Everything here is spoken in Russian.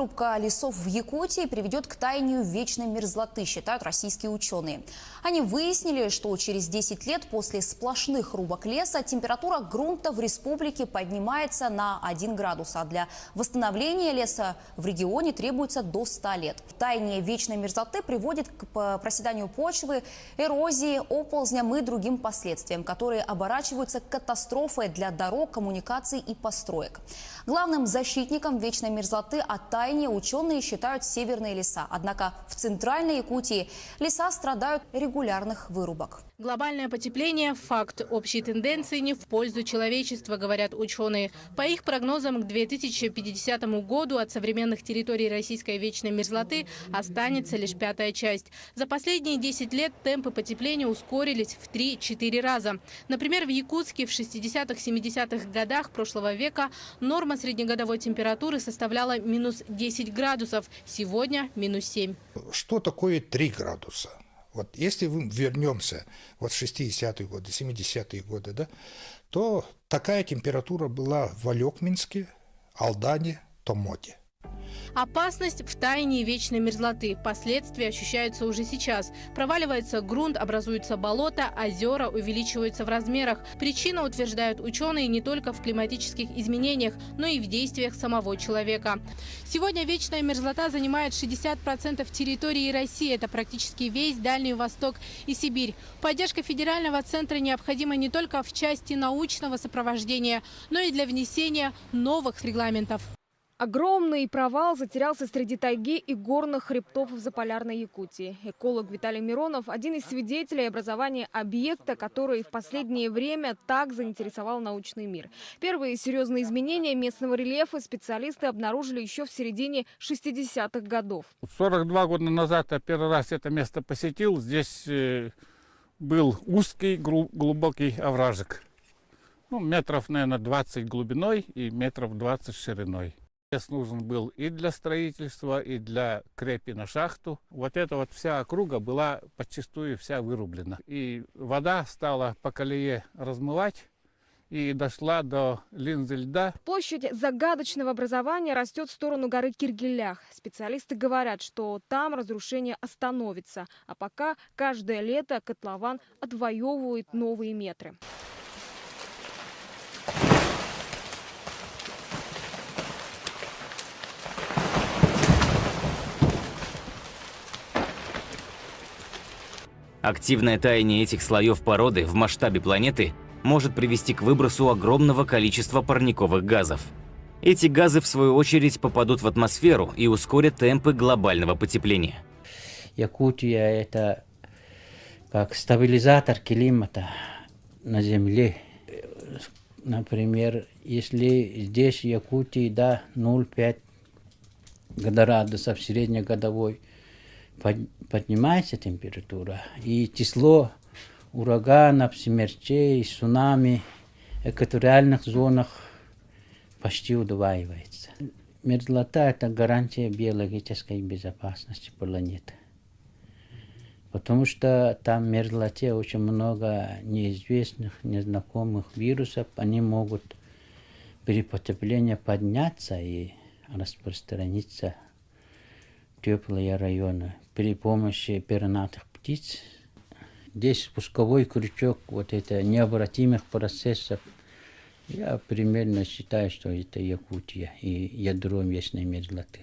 Вырубка лесов в Якутии приведет к таянию вечной мерзлоты, считают российские ученые. Они выяснили, что через 10 лет после сплошных рубок леса температура грунта в республике поднимается на 1 градус, а для восстановления леса в регионе требуется до 100 лет. Таяние вечной мерзлоты приводит к проседанию почвы, эрозии, оползням и другим последствиям, которые оборачиваются катастрофой для дорог, коммуникаций и построек. Главным защитником вечной мерзлоты от таяния ученые считают северные леса. Однако в центральной Якутии леса страдают регулярных вырубок. Глобальное потепление – факт. Общей тенденции не в пользу человечества, говорят ученые. По их прогнозам, к 2050 году от современных территорий российской вечной мерзлоты останется лишь 1/5 часть. За последние 10 лет темпы потепления ускорились в 3-4 раза. Например, в Якутске в 60-70-х годах прошлого века норма среднегодовой температуры составляла минус 10 градусов. Сегодня минус 7. Что такое 3 градуса? Вот если мы вернемся вот в 60-е годы, 70-е годы, да, то такая температура была в Алекминске, Алдане, Томоте. Опасность в таянии вечной мерзлоты. Последствия ощущаются уже сейчас. Проваливается грунт, образуются болота, озера увеличиваются в размерах. Причина, утверждают ученые, не только в климатических изменениях, но и в действиях самого человека. Сегодня вечная мерзлота занимает 60% территории России. Это практически весь Дальний Восток и Сибирь. Поддержка федерального центра необходима не только в части научного сопровождения, но и для внесения новых регламентов. Огромный провал затерялся среди тайги и горных хребтов в заполярной Якутии. Эколог Виталий Миронов – один из свидетелей образования объекта, который в последнее время так заинтересовал научный мир. Первые серьезные изменения местного рельефа специалисты обнаружили еще в середине 60-х годов. 42 года назад я первый раз это место посетил. Здесь был узкий, глубокий овражек. Ну, метров, наверное, 20 глубиной и метров 20 шириной. Лес нужен был и для строительства, и для крепи на шахту. Вот эта вот вся округа была подчистую вся вырублена. И вода стала по колее размывать и дошла до линзы льда. Площадь загадочного образования растет в сторону горы Киргелях. Специалисты говорят, что там разрушение остановится. А пока каждое лето котлован отвоевывает новые метры. Активное таяние этих слоев породы в масштабе планеты может привести к выбросу огромного количества парниковых газов. Эти газы, в свою очередь, попадут в атмосферу и ускорят темпы глобального потепления. Якутия – это как стабилизатор климата на Земле. Например, если здесь в Якутии до 0,5 градусов среднегодовой поднимается температура, и число ураганов, смерчей, цунами в экваториальных зонах почти удваивается. Мерзлота – это гарантия биологической безопасности планеты. Потому что там в мерзлоте очень много неизвестных, незнакомых вирусов. Они могут при потеплении подняться и распространиться в теплые районы при помощи пернатых птиц. Здесь спусковой крючок вот это необратимых процессов. Я примерно считаю, что это Якутия и ядро вечной мерзлоты.